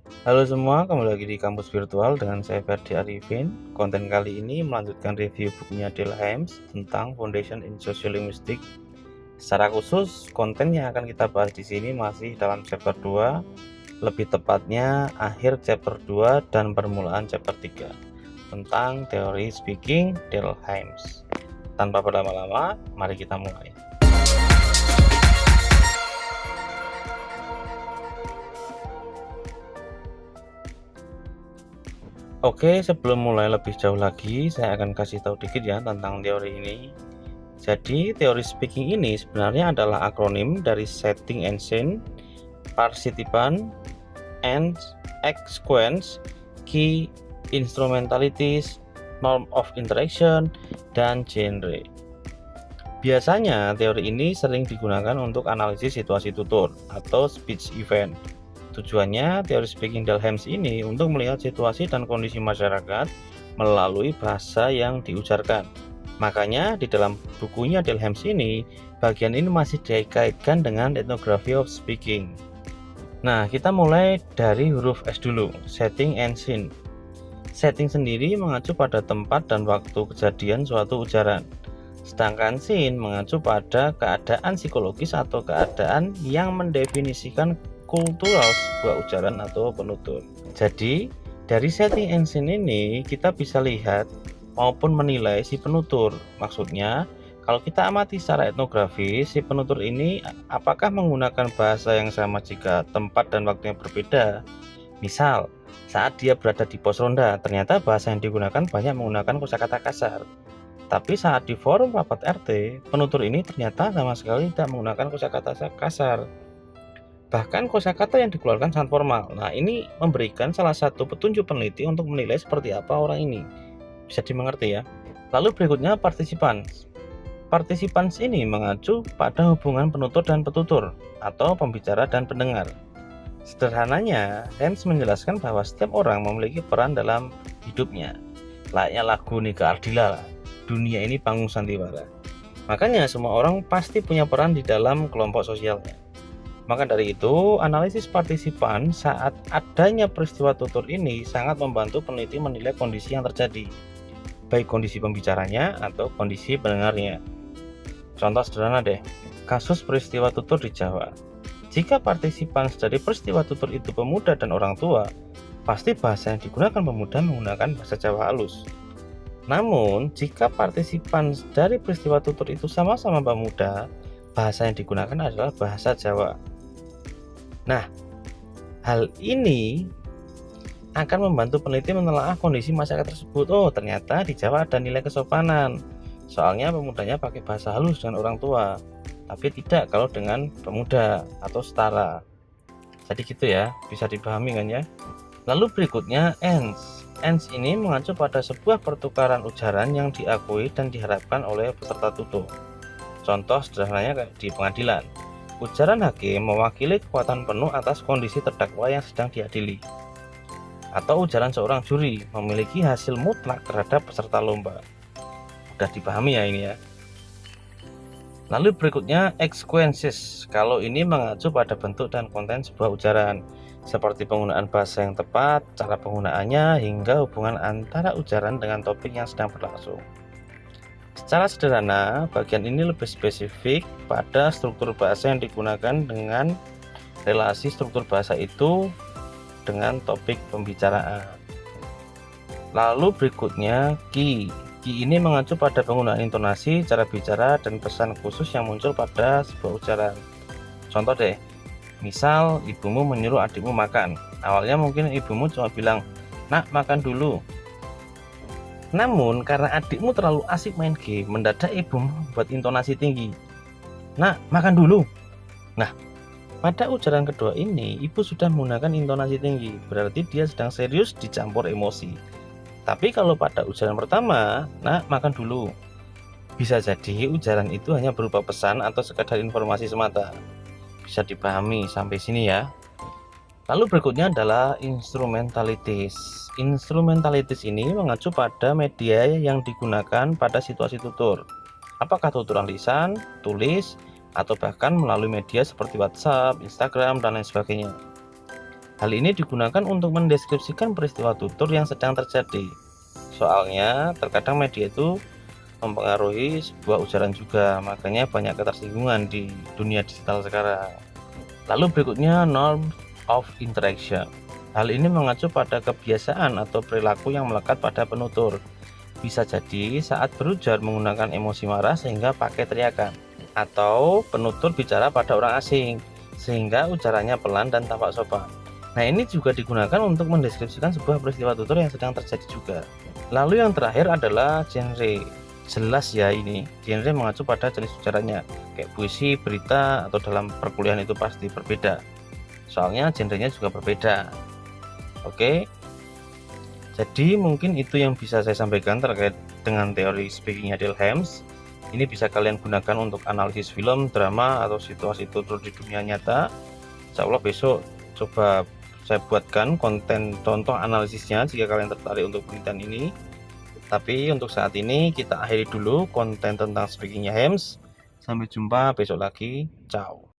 Halo semua, kembali lagi di kampus virtual dengan saya Ferdi Arifin. Konten kali ini melanjutkan review bukunya Dale Hymes tentang Foundation in Social Linguistics. Secara khusus, konten yang akan kita bahas di sini masih dalam chapter 2, lebih tepatnya akhir chapter 2 dan permulaan chapter 3 tentang teori speaking Dale Hymes. Tanpa berlama-lama, mari kita mulai. Oke, sebelum mulai lebih jauh lagi, saya akan kasih tahu dikit ya tentang teori ini. Jadi, teori speaking ini sebenarnya adalah akronim dari setting and scene, participan, and sequence, key instrumentalities, norm of interaction, dan genre. Biasanya, teori ini sering digunakan untuk analisis situasi tutur atau speech event. Tujuannya, teori speaking Dale Hymes ini untuk melihat situasi dan kondisi masyarakat melalui bahasa yang diujarkan. Makanya di dalam bukunya Dale Hymes ini, bagian ini masih dikaitkan dengan ethnography of speaking. Nah, kita mulai dari huruf S dulu, setting and scene. Setting sendiri mengacu pada tempat dan waktu kejadian suatu ujaran. Sedangkan scene mengacu pada keadaan psikologis atau keadaan yang mendefinisikan kultural sebuah ujaran atau penutur. Jadi, dari setting and scene ini kita bisa lihat maupun menilai si penutur. Maksudnya, kalau kita amati secara etnografis, si penutur ini apakah menggunakan bahasa yang sama jika tempat dan waktunya berbeda. Misal, saat dia berada di pos ronda, ternyata bahasa yang digunakan banyak menggunakan kosakata kasar. Tapi saat di forum rapat RT, penutur ini ternyata sama sekali tidak menggunakan kosakata kasar. Bahkan kosakata yang dikeluarkan sangat formal. Nah, ini memberikan salah satu petunjuk peneliti untuk menilai seperti apa orang ini. Bisa dimengerti ya. Lalu berikutnya partisipan. Participants ini mengacu pada hubungan penutur dan petutur atau pembicara dan pendengar. Sederhananya, Hymes menjelaskan bahwa setiap orang memiliki peran dalam hidupnya. Layaknya lagu Nika Ardila, dunia ini panggung sandiwara. Makanya semua orang pasti punya peran di dalam kelompok sosialnya. Maka dari itu, analisis partisipan saat adanya peristiwa tutur ini sangat membantu peneliti menilai kondisi yang terjadi, baik kondisi pembicaranya atau kondisi pendengarnya. Contoh sederhana deh, kasus peristiwa tutur di Jawa. Jika partisipan dari peristiwa tutur itu pemuda dan orang tua, pasti bahasa yang digunakan pemuda menggunakan bahasa Jawa halus. Namun, jika partisipan dari peristiwa tutur itu sama-sama pemuda, bahasa yang digunakan adalah bahasa Jawa. Nah, hal ini akan membantu peneliti menelaah kondisi masyarakat tersebut. Oh, ternyata di Jawa ada nilai kesopanan. Soalnya pemudanya pakai bahasa halus dengan orang tua, tapi tidak kalau dengan pemuda atau setara. Jadi gitu ya, bisa dipahami kan ya. Lalu berikutnya ends. Ends ini mengacu pada sebuah pertukaran ujaran yang diakui dan diharapkan oleh peserta tutur. Contoh sederhananya kayak di pengadilan. Ujaran hakim mewakili kekuatan penuh atas kondisi terdakwa yang sedang diadili. Atau ujaran seorang juri memiliki hasil mutlak terhadap peserta lomba. Sudah dipahami ya ini ya. Lalu berikutnya sequences. Kalau ini mengacu pada bentuk dan konten sebuah ujaran, seperti penggunaan bahasa yang tepat, cara penggunaannya, hingga hubungan antara ujaran dengan topik yang sedang berlangsung. Secara sederhana, bagian ini lebih spesifik pada struktur bahasa yang digunakan dengan relasi struktur bahasa itu dengan topik pembicaraan. Lalu berikutnya key. Key ini mengacu pada penggunaan intonasi, cara bicara, dan pesan khusus yang muncul pada sebuah ujaran. Contoh deh, misal ibumu menyuruh adikmu makan. Awalnya mungkin ibumu cuma bilang, "Nak, makan dulu." Namun karena adikmu terlalu asik main game, mendadak ibumu buat intonasi tinggi, "Nak, makan dulu." Nah, pada ujaran kedua ini, ibu sudah menggunakan intonasi tinggi, berarti dia sedang serius dicampur emosi. Tapi kalau pada ujaran pertama, "Nak, makan dulu," bisa jadi ujaran itu hanya berupa pesan atau sekadar informasi semata. Bisa dipahami sampai sini ya. Lalu berikutnya adalah instrumentalities. Instrumentalities ini mengacu pada media yang digunakan pada situasi tutur. Apakah tuturan lisan, tulis, atau bahkan melalui media seperti WhatsApp, Instagram, dan lain sebagainya. Hal ini digunakan untuk mendeskripsikan peristiwa tutur yang sedang terjadi. Soalnya terkadang media itu mempengaruhi sebuah ujaran juga, makanya banyak ketersinggungan di dunia digital sekarang. Lalu berikutnya norm of interaction. Hal ini mengacu pada kebiasaan atau perilaku yang melekat pada penutur. Bisa jadi saat berujar menggunakan emosi marah sehingga pakai teriakan, atau penutur bicara pada orang asing sehingga ujarannya pelan dan tampak sopan. Nah, ini juga digunakan untuk mendeskripsikan sebuah peristiwa tutur yang sedang terjadi juga. Lalu yang terakhir adalah genre. Jelas ya, ini genre mengacu pada jenis ujarannya, kayak puisi, berita, atau dalam perkuliahan itu pasti berbeda. Soalnya genrenya juga berbeda. Oke. Jadi mungkin itu yang bisa saya sampaikan terkait dengan teori speakingnya Dale Helms. Ini bisa kalian gunakan untuk analisis film, drama, atau situasi tutur di dunia nyata. Insya Allah besok coba saya buatkan konten contoh analisisnya jika kalian tertarik untuk penelitian ini. Tapi untuk saat ini kita akhiri dulu konten tentang speakingnya Helms. Sampai jumpa besok lagi. Ciao.